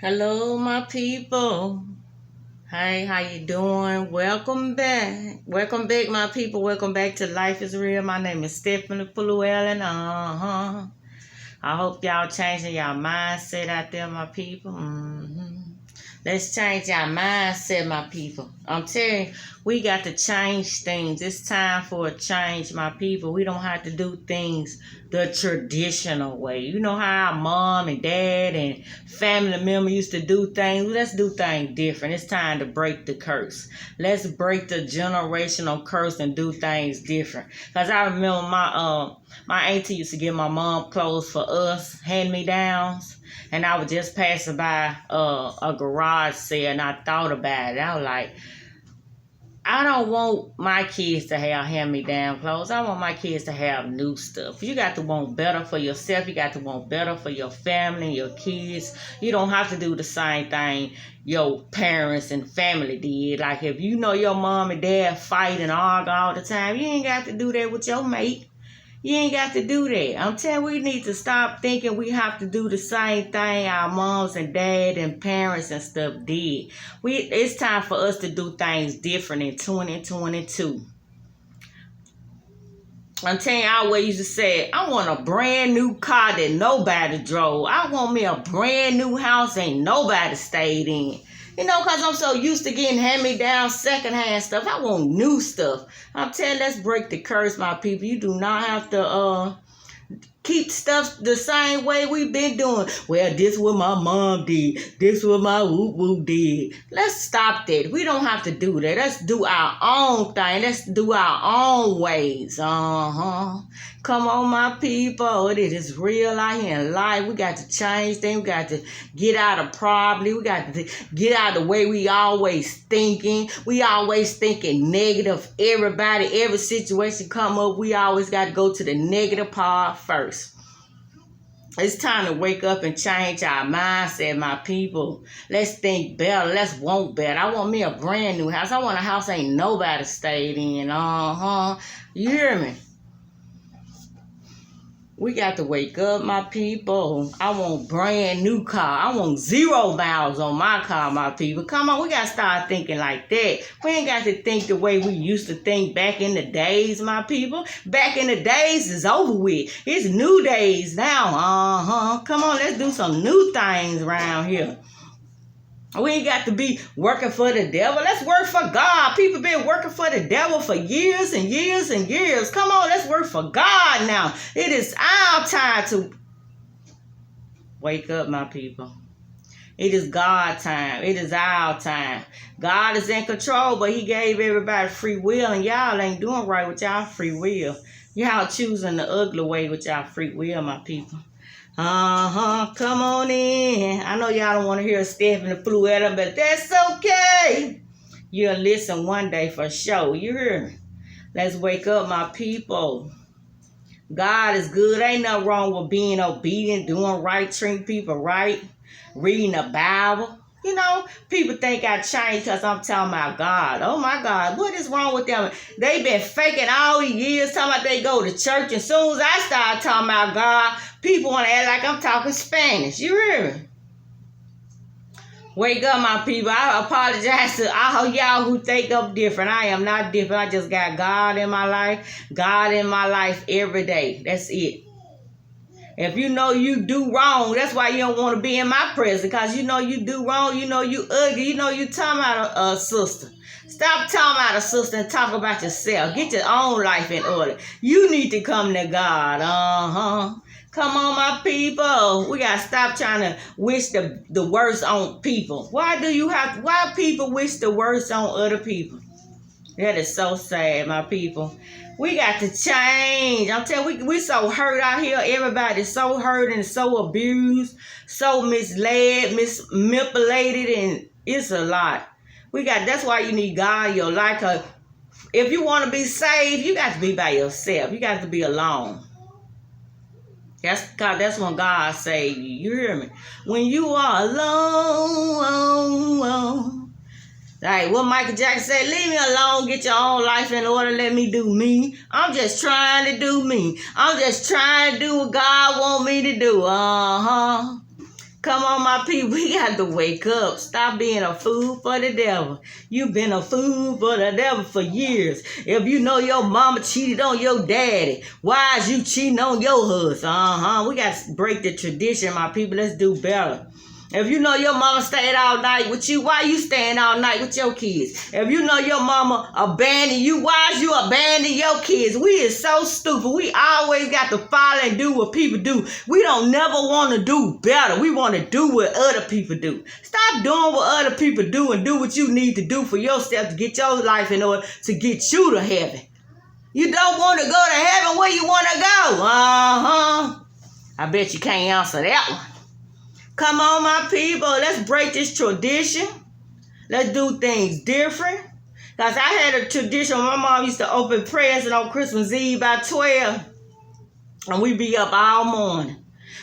Hello, my people. Hey, how you doing? Welcome back. Welcome back, my people. Welcome back to Life is Real. My name is Stephanie Puluellen. I hope y'all changing y'all mindset out there, my people. Let's change our mindset, my people. I'm telling you, we got to change things. It's time for a change, my people. We don't have to do things the traditional way. You know how our mom and dad and family members used to do things? Let's do things different. It's time to break the curse. Let's break the generational curse and do things different. Because I remember my auntie used to give my mom clothes for us, hand-me-downs. And I was just passing by a garage sale, and I thought about it. I was like, I don't want my kids to have hand-me-down clothes. I want my kids to have new stuff. You got to want better for yourself. You got to want better for your family, your kids. You don't have to do the same thing your parents and family did. Like if you know your mom and dad fight and argue all the time, you ain't got to do that with your mate. You ain't got to do that. I'm telling you, we need to stop thinking we have to do the same thing our moms and dad and parents and stuff did. It's time for us to do things different in 2022. I'm telling you, I always used to say, I want a brand new car that nobody drove. I want me a brand new house ain't nobody stayed in. You know, because I'm so used to getting hand-me-down secondhand stuff. I want new stuff. I'm telling you, let's break the curse, my people. You do not have to keep stuff the same way we've been doing. Well, this what my mom did. This what my whoop-whoop did. Let's stop that. We don't have to do that. Let's do our own thing. Let's do our own ways. Come on, my people. It is real out here in life. We got to change things. We got to get out of problems. We got to get out of the way we always thinking. We always thinking negative. Everybody, every situation come up, we always got to go to the negative part first. It's time to wake up and change our mindset, my people. Let's think better. Let's want better. I want me a brand new house. I want a house ain't nobody stayed in. You hear me? We got to wake up, my people. I want brand new car. I want 0 miles on my car, my people. Come on, we got to start thinking like that. We ain't got to think the way we used to think back in the days, my people. Back in the days is over with. It's new days now. Come on, let's do some new things around here. We ain't got to be working for the devil. Let's work for God. People been working for the devil for years and years and years. Come on, let's work for God now. It is our time to wake up, my people. It is God's time. It is our time. God is in control, but he gave everybody free will, and y'all ain't doing right with y'all free will. Y'all choosing the ugly way with y'all free will, my people. Come on in. I know y'all don't want to hear Stephanie Puluellen, but that's okay. You'll listen one day for sure. You hear me? Let's wake up, my people. God is good. Ain't nothing wrong with being obedient, doing right, treating people right, reading the Bible. You know, people think I changed because I'm talking about God. Oh, my God. What is wrong with them? They been faking all these years, talking about they go to church. And as soon as I start talking about God, people want to act like I'm talking Spanish. You hear me? Wake up, my people. I apologize to all y'all who think I'm different. I am not different. I just got God in my life. God in my life every day. That's it. If you know you do wrong, that's why you don't want to be in my presence, because you know you do wrong, you know you ugly, you know you talking about a sister. Stop talking about a sister and talk about yourself. Get your own life in order. You need to come to God. Come on, my people. We got to stop trying to wish the worst on people. Why people wish the worst on other people? That is so sad, my people. We got to change. I'm telling you, we so hurt out here. Everybody's so hurt and so abused, so misled, manipulated, and it's a lot. That's why you need God in your life. If you want to be saved, you got to be by yourself. You got to be alone. That's when God saved you. You hear me? When you are alone. Like what Michael Jackson said, leave me alone, get your own life in order, let me do me. I'm just trying to do me. I'm just trying to do what God want me to do. Come on, my people, we got to wake up. Stop being a fool for the devil. You've been a fool for the devil for years. If you know your mama cheated on your daddy, why is you cheating on your husband? We got to break the tradition, my people. Let's do better. If you know your mama stayed all night with you, why you staying all night with your kids? If you know your mama abandoned you, why is you abandoning your kids? We is so stupid. We always got to follow and do what people do. We don't never want to do better. We want to do what other people do. Stop doing what other people do and do what you need to do for yourself to get your life in order to get you to heaven. You don't want to go to heaven, where you want to go? I bet you can't answer that one. Come on, my people. Let's break this tradition. Let's do things different. Because I had a tradition. My mom used to open presents on Christmas Eve by 12. And we be up all morning.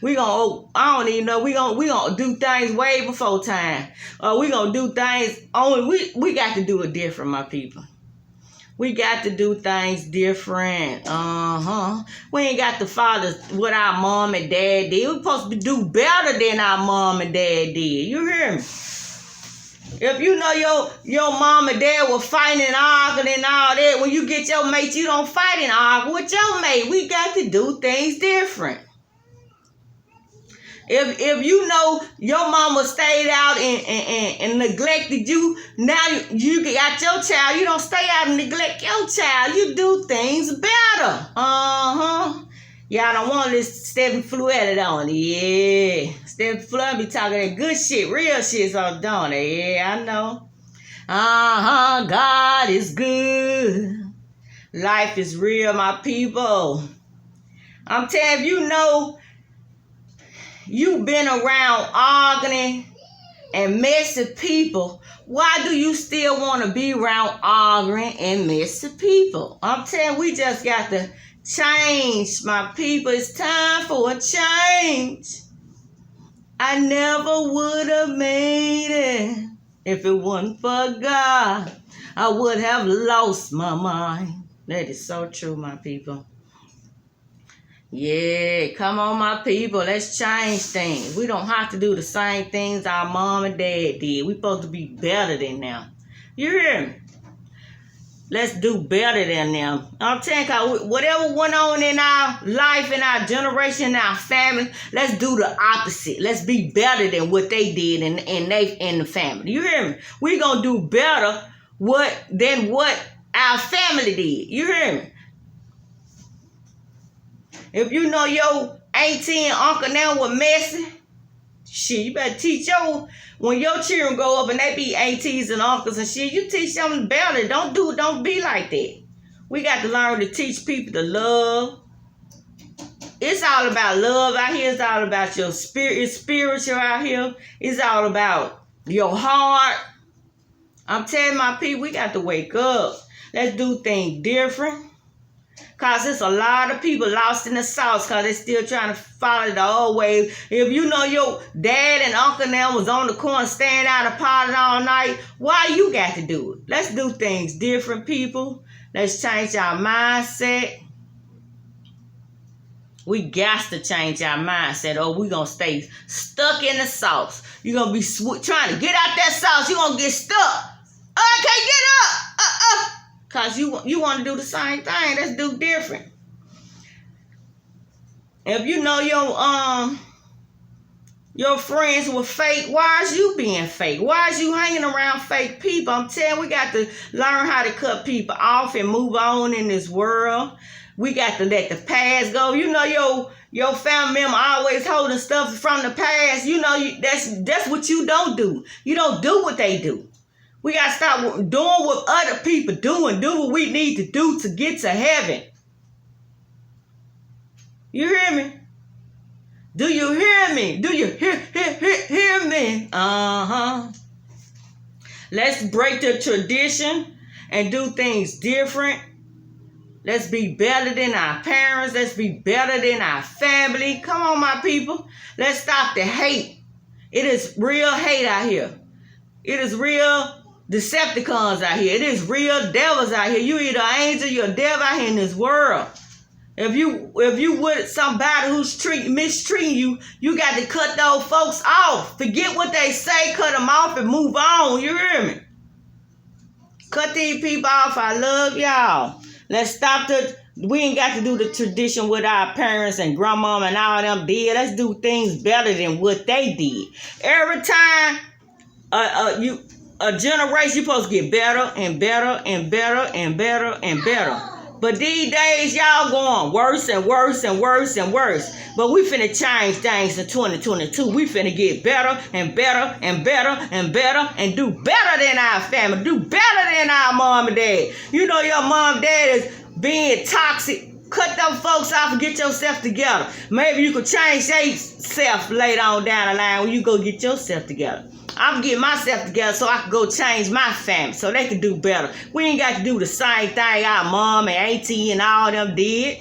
We gonna, I don't even know, we gonna do things way before time. We gonna do things only, we got to do it different, my people. We got to do things different. We ain't got to follow what our mom and dad did. We're supposed to do better than our mom and dad did. You hear me? If you know your mom and dad were fighting and arguing and all that, when you get your mate, you don't fight and argue with your mate. We got to do things different. If you know your mama stayed out and neglected you, now you got your child, you don't stay out and neglect your child. You do things better. Y'all don't want this Stephanie Fluetta on it. Yeah. Stephanie Fluetta be talking that good shit, real shit, so don't it? Yeah, I know. God is good. Life is real, my people. I'm telling you, you've been around arguing and messy people. Why do you still want to be around arguing and messy people? I'm telling you, we just got to change, my people. It's time for a change. I never would have made it if it wasn't for God. I would have lost my mind. That is so true, my people. Yeah, come on, my people. Let's change things. We don't have to do the same things our mom and dad did. We supposed to be better than them. You hear me? Let's do better than them. I'm telling you, whatever went on in our life, in our generation, in our family, let's do the opposite. Let's be better than what they did in the family. You hear me? We're going to do better than what our family did. You hear me? If you know your auntie and uncle now were messy, shit, you better teach when your children grow up and they be aunties and uncles and shit, you teach them better. Don't be like that. We got to learn to teach people to love. It's all about love out here. It's all about your spirit. It's spiritual out here. It's all about your heart. I'm telling my people, we got to wake up. Let's do things different. Because there's a lot of people lost in the sauce because they're still trying to follow the old way. If you know your dad and uncle now was on the corner staying out and partying all night, why you got to do it? Let's do things different, people. Let's change our mindset. We got to change our mindset or we're going to stay stuck in the sauce. You're going to be trying to get out that sauce. You're going to get stuck. Oh, I can't get up. Because you want to do the same thing. Let's do different. If you know your friends were fake, why is you being fake? Why is you hanging around fake people? I'm telling you, we got to learn how to cut people off and move on in this world. We got to let the past go. You know your family member always holding stuff from the past. You know that's what you don't do. You don't do what they do. We got to stop doing what other people do and do what we need to do to get to heaven. You hear me? Do you hear me? Do you hear me? Let's break the tradition and do things different. Let's be better than our parents. Let's be better than our family. Come on, my people. Let's stop the hate. It is real hate out here. It is real Decepticons out here. It is real devils out here. You either an angel, you're a devil out here in this world. If you with somebody who's mistreating you, you got to cut those folks off. Forget what they say, cut them off and move on. You hear me? Cut these people off. I love y'all. Let's stop we ain't got to do the tradition with our parents and grandmama and all them did. Let's do things better than what they did. Every time a generation, you're supposed to get better and better and better and better and better. But these days, y'all going worse and worse and worse and worse. But we finna change things in 2022. We finna get better and better and better and better and do better than our family. Do better than our mom and dad. You know your mom and dad is being toxic. Cut them folks off and get yourself together. Maybe you could change yourself later on down the line when you go get yourself together. I'm getting myself together so I can go change my family so they can do better. We ain't got to do the same thing our mom and auntie and all them did.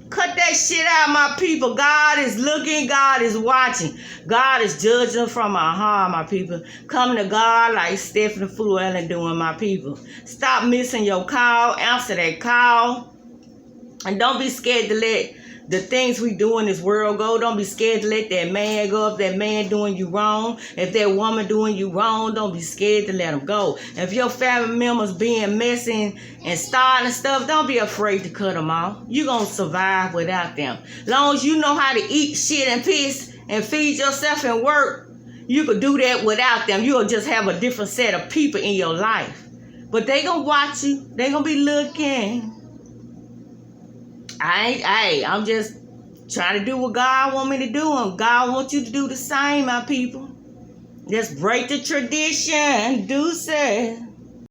Cut that shit out, my people. God is looking. God is watching. God is judging from our heart, my people. Come to God like Stephanie Fulwell doing, my people. Stop missing your call. Answer that call. And don't be scared to let the things we do in this world go. Don't be scared to let that man go. If that man doing you wrong, if that woman doing you wrong, don't be scared to let them go. If your family members being messy and starting stuff, don't be afraid to cut them off. You gonna survive without them. Long as you know how to eat shit and piss and feed yourself and work, you could do that without them. You'll just have a different set of people in your life. But they gonna watch you. They gonna be looking. I'm just trying to do what God want me to do, and God wants you to do the same, my people. Just break the tradition. Do say.